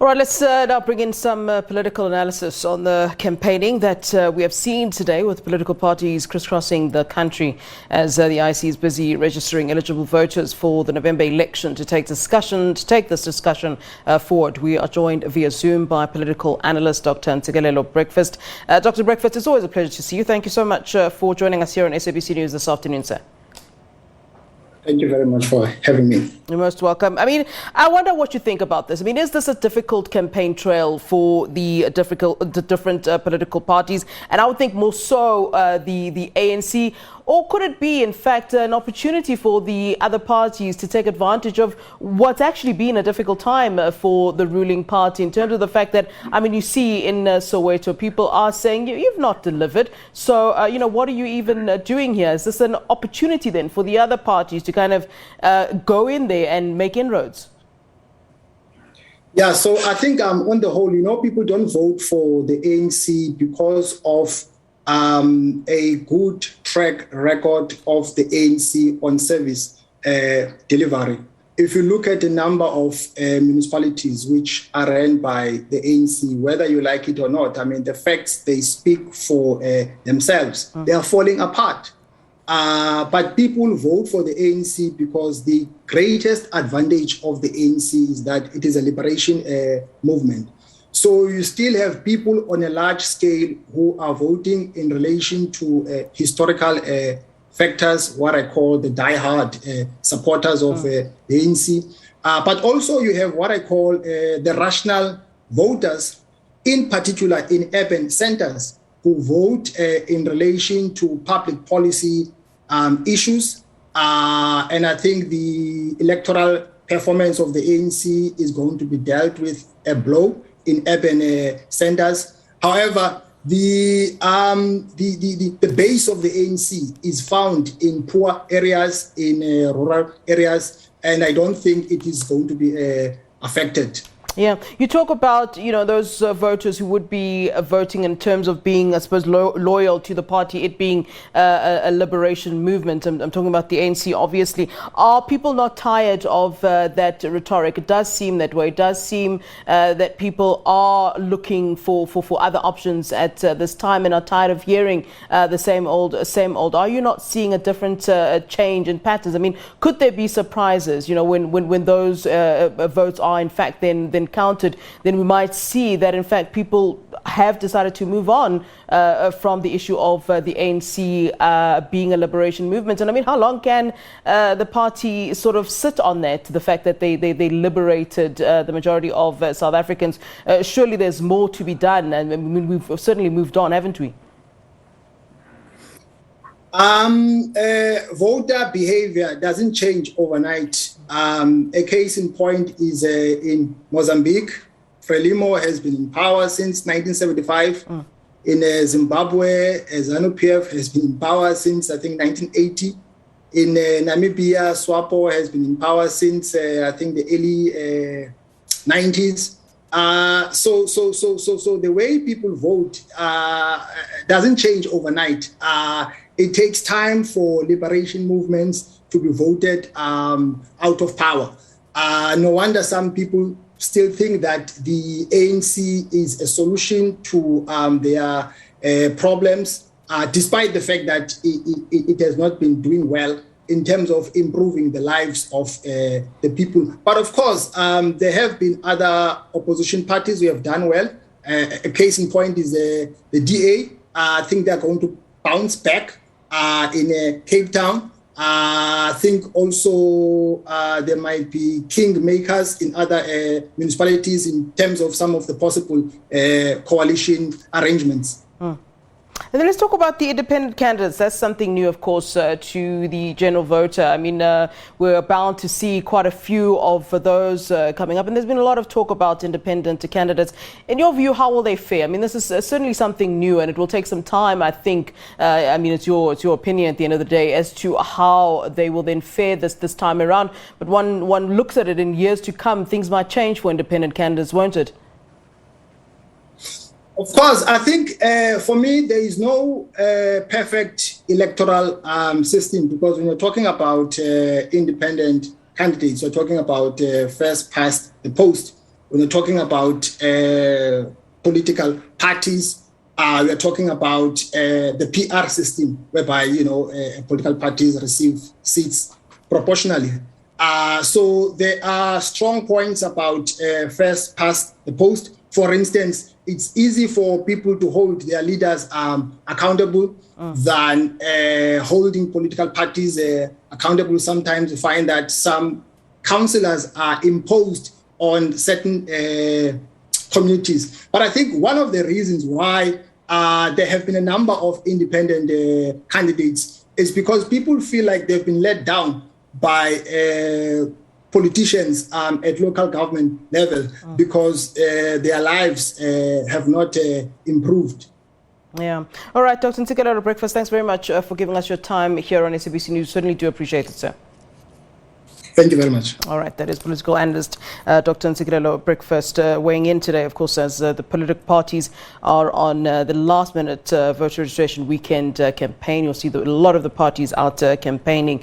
All right, let's now bring in some political analysis on the campaigning that we have seen today, with political parties crisscrossing the country as the IC is busy registering eligible voters for the November election. To take this discussion forward, we are joined via Zoom by political analyst Dr. Ntsikelelo Breakfast. Dr. Breakfast, it's always a pleasure to see you. Thank you so much for joining us here on SABC News this afternoon, sir. Thank you very much for having me. You're most welcome. I mean, I wonder what you think about this. I mean, is this a difficult campaign trail for the different political parties? And I would think more so the ANC. Or could it be, in fact, an opportunity for the other parties to take advantage of what's actually been a difficult time for the ruling party, in terms of the fact that, I mean, you see in Soweto, people are saying, you've not delivered. So, what are you even doing here? Is this an opportunity then for the other parties to kind of go in there and make inroads? Yeah, so I think on the whole, people don't vote for the ANC because of a good track record of the ANC on service delivery. If you look at the number of municipalities which are run by the ANC, whether you like it or not, I mean, the facts, they speak for themselves. They are falling apart. But people vote for the ANC because the greatest advantage of the ANC is that it is a liberation movement. So you still have people on a large scale who are voting in relation to historical factors, what I call the die-hard supporters of the ANC. But also you have what I call the rational voters, in particular in urban centers, who vote in relation to public policy issues. And I think the electoral performance of the ANC is going to be dealt with a blow in urban centers. However, the base of the ANC is found in poor areas, in rural areas, and I don't think it is going to be affected. Yeah, you talk about, those voters who would be voting in terms of being, I suppose, loyal to the party, it being a liberation movement. I'm talking about the ANC, obviously. Are people not tired of that rhetoric? It does seem that way. It does seem that people are looking for other options at this time and are tired of hearing the same old. Are you not seeing a different change in patterns? I mean, could there be surprises, when those votes are in fact then counted? Then we might see that in fact people have decided to move on from the issue of the ANC being a liberation movement. And I mean, how long can the party sort of sit on that, the fact that they liberated the majority of South Africans? Surely there's more to be done, and I mean, we've certainly moved on, haven't we? Voter behavior doesn't change overnight. A case in point is in Mozambique. Frelimo has been in power since 1975. In Zimbabwe, ZANU-PF has been in power since, I think, 1980. In Namibia, SWAPO has been in power since, I think, the early 90s. So the way people vote doesn't change overnight. It takes time for liberation movements to be voted out of power. No wonder some people still think that the ANC is a solution to their problems, despite the fact that it has not been doing well in terms of improving the lives of the people. But of course, there have been other opposition parties who have done well. A case in point is the DA. I think they're going to bounce back in Cape Town. I think also there might be kingmakers in other municipalities in terms of some of the possible coalition arrangements. And then let's talk about the independent candidates. That's something new, of course, to the general voter. I mean, we're bound to see quite a few of those coming up. And there's been a lot of talk about independent candidates. In your view, how will they fare? I mean, this is certainly something new, and it will take some time, I think. I mean, it's your opinion at the end of the day as to how they will then fare this time around. But one looks at it in years to come, things might change for independent candidates, won't it? Of course, I think for me, there is no perfect electoral system, because when you're talking about independent candidates, you're talking about first past the post. when you're talking about political parties, we are talking about the PR system, whereby political parties receive seats proportionally. So there are strong points about first past the post. For instance, it's easy for people to hold their leaders accountable than holding political parties accountable. Sometimes you find that some councillors are imposed on certain communities. But I think one of the reasons why there have been a number of independent candidates is because people feel like they've been let down by politicians at local government level because their lives have not improved. Yeah. All right, Dr. Ntsikelelo Breakfast, thanks very much for giving us your time here on SABC News. Certainly do appreciate it, sir. Thank you very much. All right, that is political analyst Dr. Ntsikelelo Breakfast weighing in today, of course, as the political parties are on the last-minute voter registration weekend campaign. You'll see a lot of the parties out campaigning.